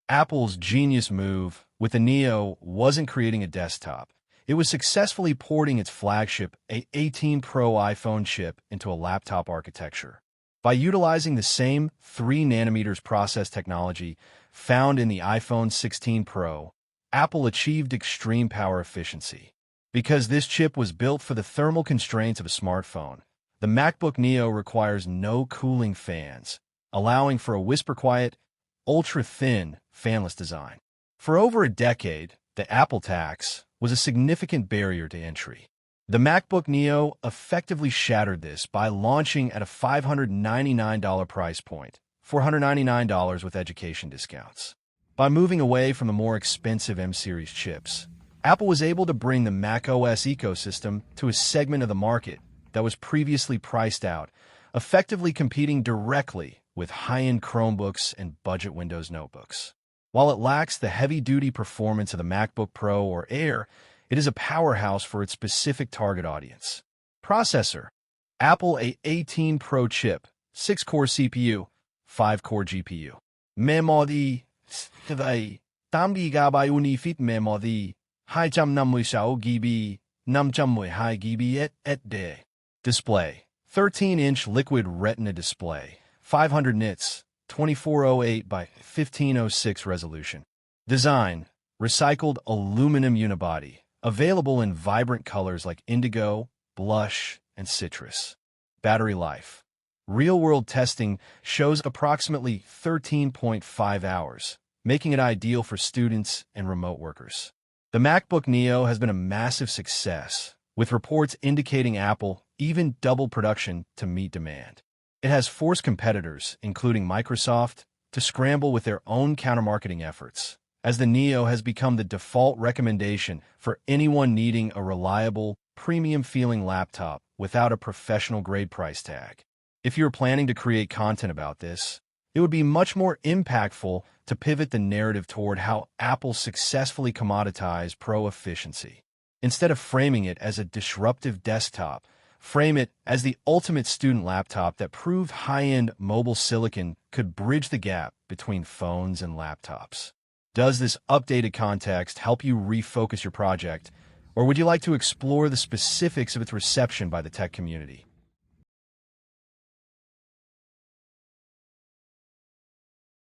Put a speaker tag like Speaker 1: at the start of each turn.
Speaker 1: Apple's genius move with the Neo wasn't creating a desktop. It was successfully porting its flagship A18 Pro iPhone chip into a laptop architecture. By utilizing the same 3nm process technology found in the iPhone 16 Pro, Apple achieved extreme power efficiency. Because this chip was built for the thermal constraints of a smartphone, the MacBook Neo requires no cooling fans, allowing for a whisper-quiet, ultra-thin, fanless design. For over a decade, the Apple tax was a significant barrier to entry. The MacBook Neo effectively shattered this by launching at a $599 price point, $499 with education discounts. By moving away from the more expensive M-series chips, Apple was able to bring the macOS ecosystem to a segment of the market that was previously priced out, effectively competing directly with high-end Chromebooks and budget Windows notebooks. While it lacks the heavy-duty performance of the MacBook Pro or Air, it is a powerhouse for its specific target audience. Processor: Apple A18 Pro chip, 6-core CPU, 5-core GPU. Memory: 8GB unifit memory, 256GB, 512GB et. Display: 13-inch liquid retina display, 500 nits, 2408 by 1506 resolution. Design: recycled aluminum unibody, available in vibrant colors like indigo, blush, and citrus. Battery life: real-world testing shows approximately 13.5 hours, making it ideal for students and remote workers. The MacBook Neo has been a massive success, with reports indicating Apple even doubled production to meet demand. It has forced competitors, including Microsoft, to scramble with their own counter-marketing efforts, as the Neo has become the default recommendation for anyone needing a reliable, premium-feeling laptop without a professional-grade price tag. If you're planning to create content about this, it would be much more impactful to pivot the narrative toward how Apple successfully commoditized pro efficiency. Instead of framing it as a disruptive desktop, frame it as the ultimate student laptop that proved high-end mobile silicon could bridge the gap between phones and laptops. Does this updated context help you refocus your project, or would you like to explore the specifics of its reception by the tech community?